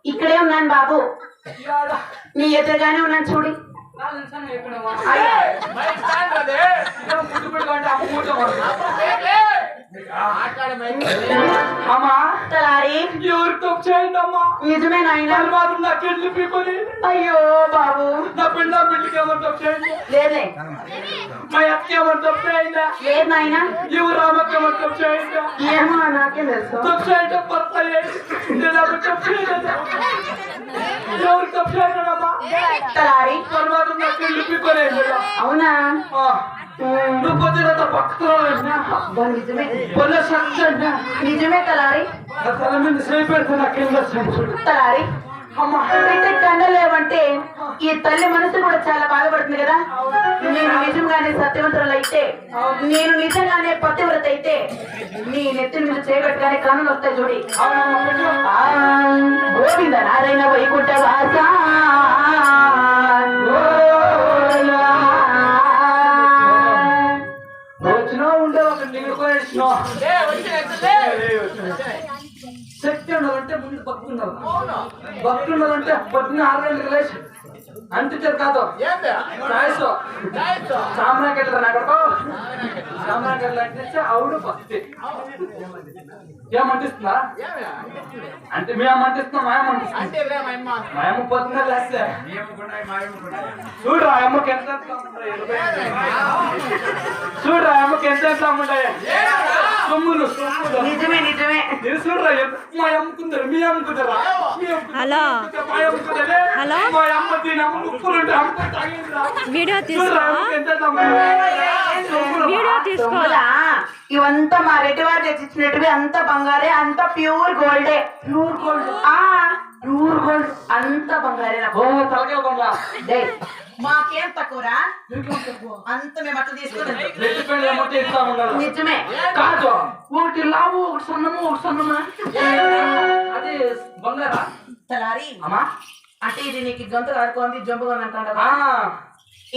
ఇక్కడే ఉన్నాను బాబు, నీ ఎదురుగానే ఉన్నాను చూడు. నిజమే నాయన. అయ్యో బాబు, నా పిండ బిడ్డకి ఏమో తప్పు చేయండి. లేదే మా అక్కకి ఏమో తప్పు చేయండి. లేదు నాయన. ఇవి రామకి ఏమో తప్పు చేయండి. ఏమో నాకేం తెలుసు. తప్పు చేయండి పడతాయి. తప్పు చేయలేదు. ఎవరు తప్పు చేయడమ్మా? తలారి తర్వాత నాకు ఇల్లు అవునా? నువ్వు పొద్దున పక్కన నిజమే నిజమే తలారి. తల మీద చేయి పెడితే నాకేం తలారి అయితే కండలేవంటే ఈ తల్లి మనసు కూడా చాలా బాధపడుతుంది కదా. నేను నిజంగానే సత్యవంతురాలు అయితే, నేను నిజంగానే పతివ్రత అయితే నీ నెత్తిన మీద చేయబెట్టగానే కన్నులు వస్తాయి చూడి. గోవింద నారాయణ వైకుంఠ వాస వచ్చినా ఉండే ఒక నిగుడుకోసిన శక్తి ఉండాలంటే ముందు భక్తి ఉండాలి. భక్తి ఉండాలంటే పొద్దున్న 6 గంటలకు లేచి అంతే కాదు సామ్రాకెట్ల నాకొక సామ్రాకెట్ల అంటే అవును భక్తి. ఏమంటిస్తుందా అంటే మేము అంటిస్తున్నాం. మాయమ్మ పొద్దున్న లేస్తే చూడు ఆ అమ్మకి ఎంత చూడు ఆ అమ్మకి ఎంత ఉంటాయి సొమ్ములు. నిజమే నిజమే. చూడరా మా అమ్ముకుంటారు, మీ అమ్ముకుంటారా? హలో హలో వీడియో తీసుకో, వీడియో తీసుకో. ఇవంతా మా రెడ్డి వారు తెచ్చిచ్చినట్టువి అంత బంగారే, అంత ప్యూర్ గోల్డే. ప్యూర్ గోల్డ్ ప్యూర్ గోల్డ్ అంత బంగారే. తలకే కొండా మాకేం తక్కువరా? అంత మేము అట్లా తీసుకున్నాం. నిజమే కాదు. ఒకటి లావు, ఒకటి సన్నము, ఒకటి సన్నమా అది బంగారా? తలారి అమ్మా అంటే ఇది నీకు గొంతు ఆడుకోండి, జంపుగా అంటాడు.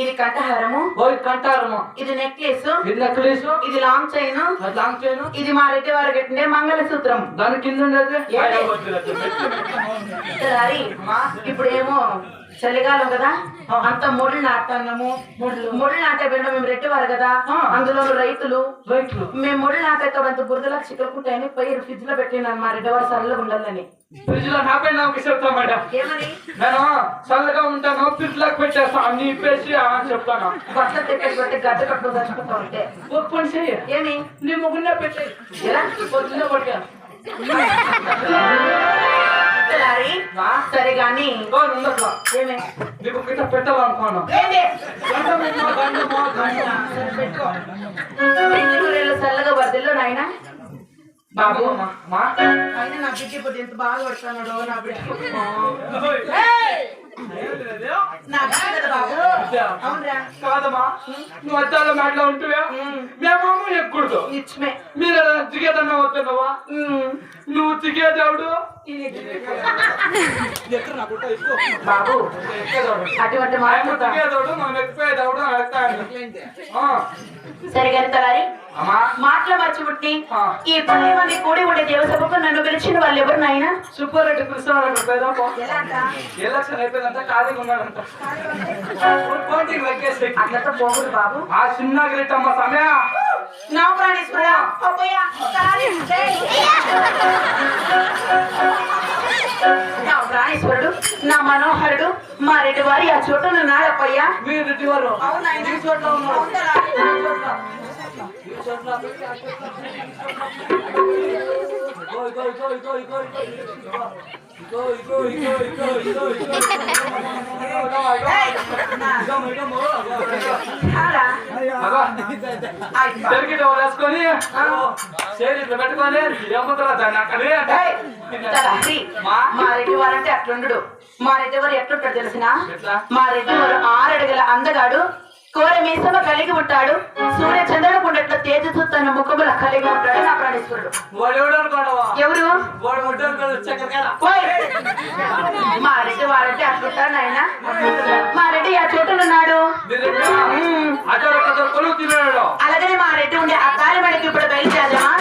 ఇది కంఠహారము, కంఠహారము. ఇది నెక్లెస్, ఇది నెక్లెస్. ఇది లాంగ్ చైన్, లాంగ్ చైన్. ఇది మా రెడ్డి వారు కట్టిండే మంగళసూత్రం. దాని కింద ఉండేది సరే ఇప్పుడేమో చలికాలం కదా అంత మొళ్ళు నాటుతున్నాము మొళ్ళు నాటే వెళ్ళడం మేము రెట్టివారు కదా అందులో రైతులు మేము మొళ్ళు నాటేటప్పుడు బురదలా చిక్కలుకుంటాయని పైరు ఫ్రిడ్జ్ లో పెట్టినాను మా రెడ్డివారు చల్లగా ఉండాలని ఫ్రిడ్జ్ లో నాపై నాకు చెప్తా మేడం ఏమని నేను చల్లగా ఉంటాను ఫ్రిడ్జ్ లాగా పెట్టేస్తా అన్ని ఇప్పేసి చెప్తాను బట్టలు తెప్పేసి పెట్టి గడ్డ కట్టుకుని చచ్చిపోతా ఉంటే ఒక పని చెయ్యి ఏమి నీ ముగ్గునే పెట్టే ఎలా పొద్దున్నే పట్టుగా సరే గాని ఉండట్లా ఏమి నీకు గిట్ట పెట్టాలనుకున్నాను ఏంటి? చల్లగా బర్దిల్లో నాయన బాబు మా అయినా నా బిడ్డ ఇప్పుడు ఎంత బాగా పడుతున్నాడు నా బిడ్డ నా బిడ్డ కదా బాబు అవునరా కాదమ్మా నువ్వు అద్దాల మేడలో ఉంటువా మేమేమో ఎక్కూడదు ఇచ్చమే మీరు దిగేదన్నా వస్తున్నావా నువ్వు దిగేదేవుడు బాబు అటువంటి మాట దిగేదోడు మనం ఎక్కిపోయేదేవుడు సరే కానీ తలారి అమ్మా మాటలు మర్చిపుట్టి ఈ 10 మంది కూడి ఉండే దేవసభకు నన్ను పిలిచిన వాళ్ళు ఎవరు నాయన సుబ్బారెడ్డి కృష్ణారావు పేదా ఎలా అంట? ఎలక్షన్ అయిపోయిందంట ఖాళీగా ఉన్నాడంట పోటీకి లెక్కేసి అట్లతో పోకూడదు బాబు ఆ చిన్నగిరిటమ్మ సమయ నా ప్రాణేశ్వరా అబ్బయ్యా తలారి నా ప్రాణేశ్వరుడు నా మనోహరుడు మా రెడ్డి వారి ఆ చోటున నాడప్పయ్యా మీరు రెడ్డి వారు అవునాయన ఈ చోట్ల ఉన్నారు వేసుకొని చేతులు పెట్టుకొని ఏముంటారా దాన్ని అక్కడే మా రెడ్డి వారంటే అట్లుండు మా రెడ్డి వారు ఎట్లుంటాడు తెలిసిన మా రెడ్డి వారు 6 అడుగుల అందగాడు కోర మీసమ కలిగి ఉంటాడు సూర్య చంద్రుడు ఉండట్ల తేజస్సు తన ముఖముల కలిగి ఉంటాడు నా ప్రాణేశ్వరుడు ఎవరు ఓయ్! మా రెడ్డి వారంటే అట్లుంటాడు ఆయన మా రెడ్డి ఆ చోటులో ఉన్నాడు అలాగనే మా రెడ్డి ఉండే ఆ కాలిమడికి ఇప్పుడు బయలుదేరమా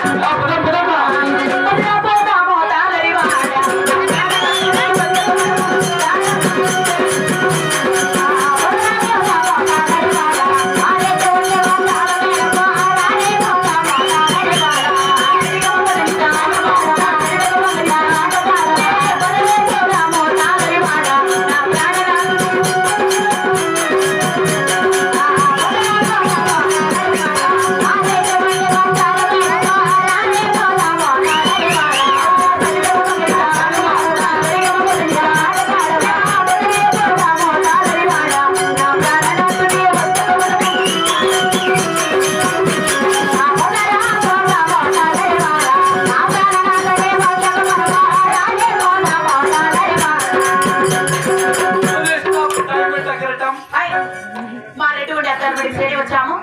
వచ్చాము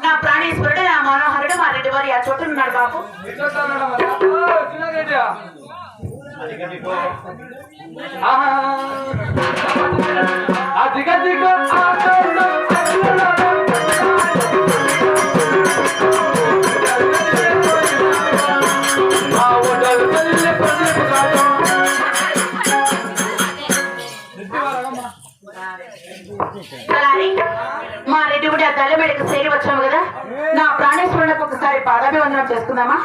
నా ప్రాణేశ్వరుడు నా మనోహరుడు మా రెడ్డి వారి ఆ చోటు ఉన్నాడు బాబు మా రెడ్డి కూడా తల్లి మెడకు చేరి వచ్చాము కదా నా ప్రాణేశ్వరులకు ఒకసారి పాదాభివందనం చేసుకుందామా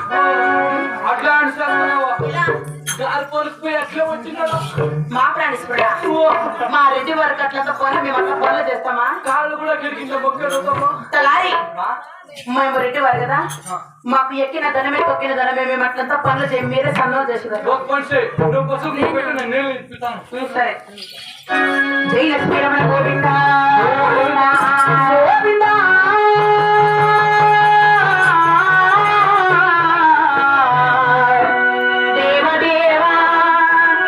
అట్లా మా ప్రాణేశ్వరుడా మా రెడ్డి వారికి అట్లంతా పనులు మేము అట్లా పనులు చేస్తామా కాళ్ళు కూడా తలారి మేము రెడ్డి వారు కదా మాకు ఎక్కిన ధనమే తొక్కిన ధనమే మేము అట్లంతా పనులు చేయం మీరే సన్నం చేసేదారు సరే జై లక్ష్మీ రమణ గోవింద